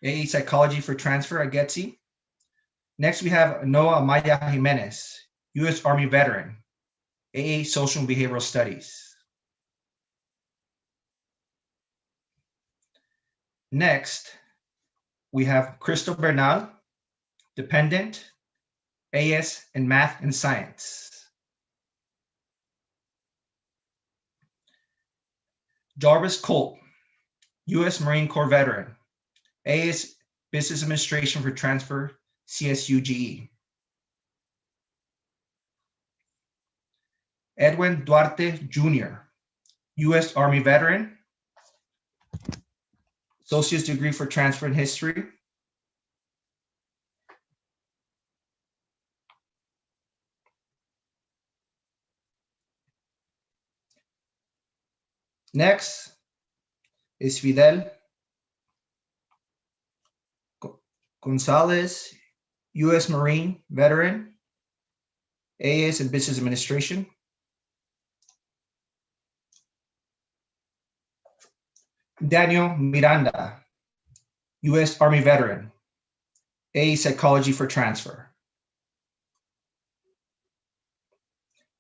AA Psychology for Transfer at GETSI. Next, we have Noah Amaya Jimenez, U.S. Army veteran, AA Social and Behavioral Studies. Next, we have Crystal Bernal, Dependent, AS in Math and Science. Jarvis Colt, U.S. Marine Corps veteran, AS Business Administration for Transfer, CSUGE. Edwin Duarte Jr., U.S. Army veteran, Associate's degree for Transfer in History. Next is Fidel Gonzalez, U.S. Marine veteran, AS in Business Administration. Daniel Miranda, U.S. Army veteran, AA Psychology for Transfer.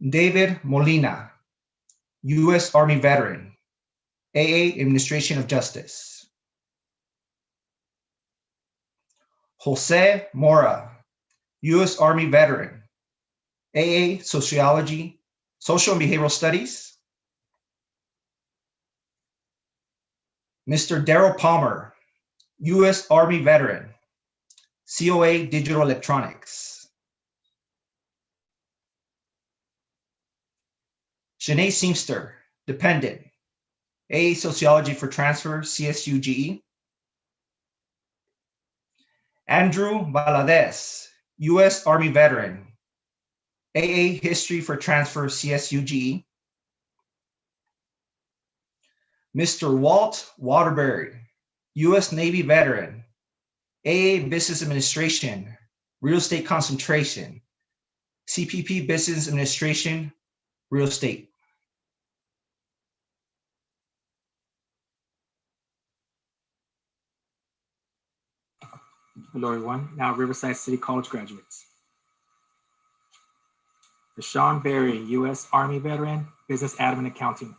David Molina, U.S. Army veteran, AA Administration of Justice. Jose Mora, U.S. Army veteran, AA Sociology, Social and Behavioral Studies. Mr. Daryl Palmer, U.S. Army veteran, COA Digital Electronics. Janae Seamster, Dependent, AA Sociology for Transfer, CSUGE. Andrew Valadez, U.S. Army veteran, AA History for Transfer, CSUGE. Mr. Walt Waterbury, U.S. Navy veteran, AA Business Administration, Real Estate Concentration, CPP Business Administration, Real Estate. Hello, everyone. Now, Riverside City College graduates. Deshaun Berry, U.S. Army veteran, business admin accounting.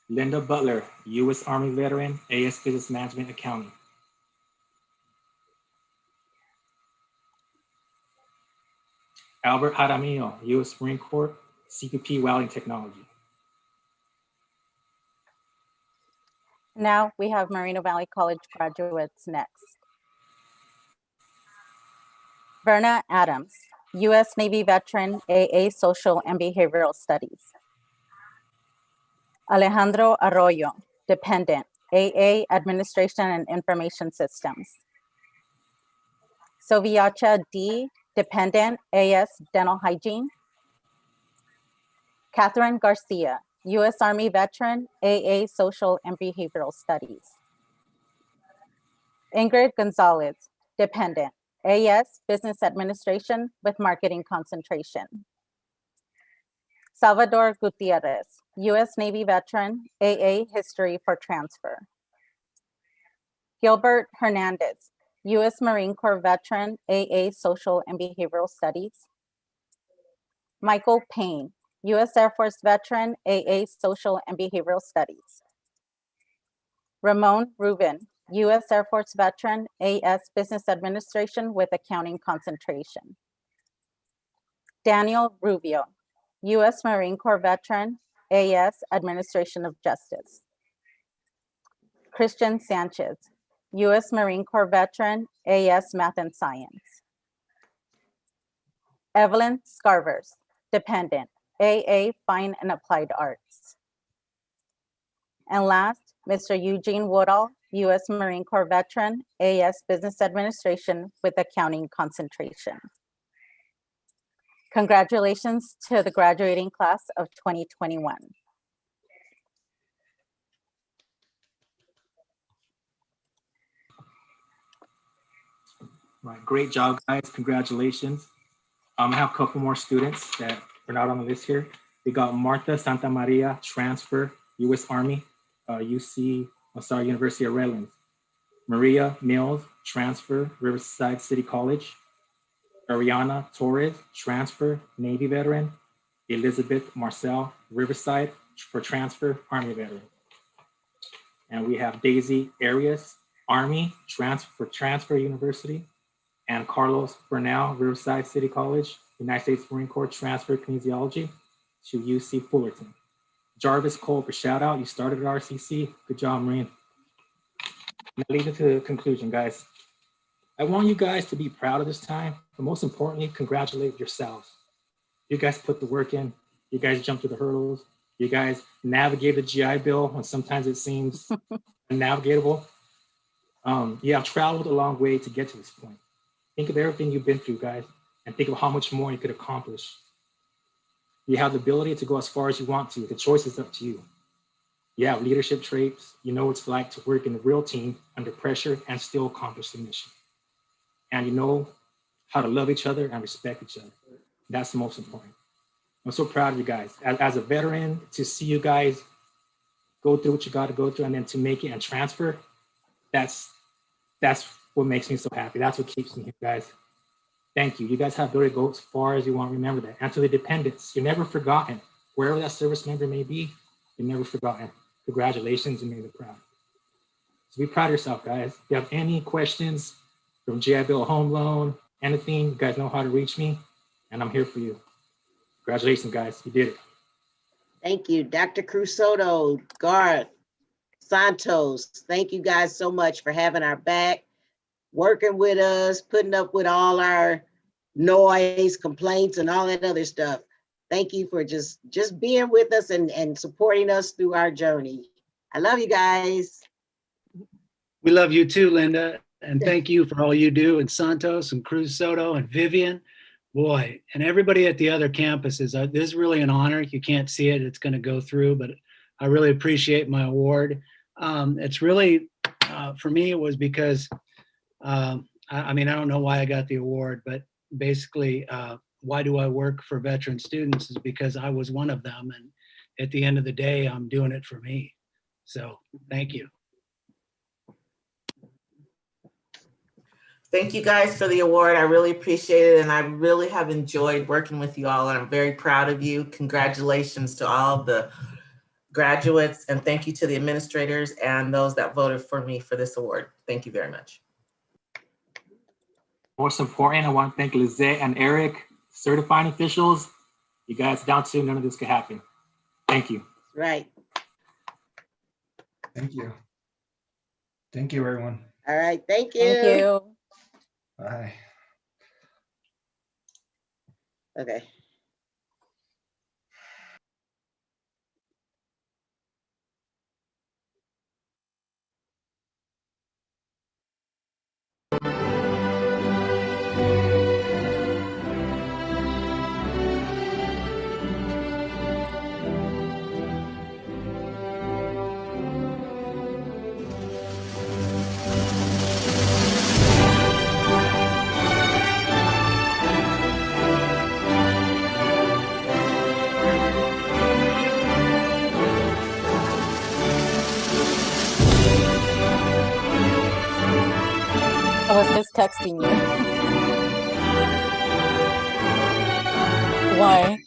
Linda Butler, U.S. Army veteran, AS Business Management Accounting. Albert Jaramillo, U.S. Marine Corps, CPP Welding Technology. Now we have Moreno Valley College graduates next. Verna Adams, U.S. Navy veteran, AA Social and Behavioral Studies. Alejandro Arroyo, Dependent, AA Administration and Information Systems. Soviacha D, Dependent, AS Dental Hygiene. Catherine Garcia, U.S. Army veteran, AA Social and Behavioral Studies. Ingrid Gonzalez, Dependent, AS Business Administration with Marketing Concentration. Salvador Gutierrez, U.S. Navy veteran, AA History for Transfer. Gilbert Hernandez, U.S. Marine Corps veteran, AA Social and Behavioral Studies. Michael Payne, U.S. Air Force veteran, AA Social and Behavioral Studies. Ramon Rubin, U.S. Air Force veteran, AS Business Administration with Accounting Concentration. Daniel Rubio, U.S. Marine Corps veteran, AS, Administration of Justice. Christian Sanchez, U.S. Marine Corps veteran, AS, Math and Science. Evelyn Scarvers, dependent, AA, Fine and Applied Arts. And last, Mr. Eugene Woodall, U.S. Marine Corps veteran, AS, Business Administration with accounting concentration. Congratulations to the graduating class of 2021. Right, great job, guys. Congratulations. I have a couple more students that are not on the list here. We got Martha Santa Maria, transfer, U.S. Army, University of Redlands. Maria Mills, transfer, Riverside City College. Ariana Torres, transfer, Navy veteran. Elizabeth Marcel, Riverside, for transfer, Army veteran. And we have Daisy Arias, Army, transfer University. And Carlos Bernal, Riverside City College, United States Marine Corps, transfer kinesiology to UC Fullerton. Jarvis Cole, for shout out, you started at RCC. Good job, Marine. Now leading to the conclusion, guys. I want you guys to be proud of this time, but most importantly, congratulate yourselves. You guys put the work in. You guys jumped through the hurdles. You guys navigated the GI Bill when sometimes it seems unnavigatable. You have traveled a long way to get to this point. Think of everything you've been through, guys, and think of how much more you could accomplish. You have the ability to go as far as you want to. The choice is up to you. You have leadership traits. You know what it's like to work in a real team under pressure and still accomplish the mission. And you know how to love each other and respect each other. That's the most important. I'm so proud of you guys. As a veteran, to see you guys go through what you got to go through and then to make it and transfer, that's what makes me so happy. That's what keeps me here, guys. Thank you. You guys have the ability to go as far as you want. Remember that. And to the dependents, you're never forgotten. Wherever that service member may be, you're never forgotten. Congratulations and may they're proud. So be proud of yourself, guys. If you have any questions from GI Bill, home loan, anything, you guys know how to reach me, and I'm here for you. Congratulations, guys. You did it. Thank you, Dr. Crusoto, Garth, Santos. Thank you guys so much for having our back, working with us, putting up with all our noise, complaints, and all that other stuff. Thank you for just being with us and supporting us through our journey. I love you guys. We love you too, Linda. And thank you for all you do, and Santos and Cruz Soto and Vivian, boy, and everybody at the other campuses. This is really an honor. You can't see it, it's going to go through, but I really appreciate my award. It's really, for me, it was because, I mean, I don't know why I got the award, but basically, why do I work for veteran students is because I was one of them. And at the end of the day, I'm doing it for me. So thank you. Thank you guys for the award. I really appreciate it. And I really have enjoyed working with you all. And I'm very proud of you. Congratulations to all of the graduates. And thank you to the administrators and those that voted for me for this award. Thank you very much. Most important, I want to thank Lizette and Eric, certifying officials. You guys down to none of this could happen. Thank you. Right. Thank you. Thank you, everyone. All right. Thank you. Thank you. Bye. Okay. I was just texting you. Why?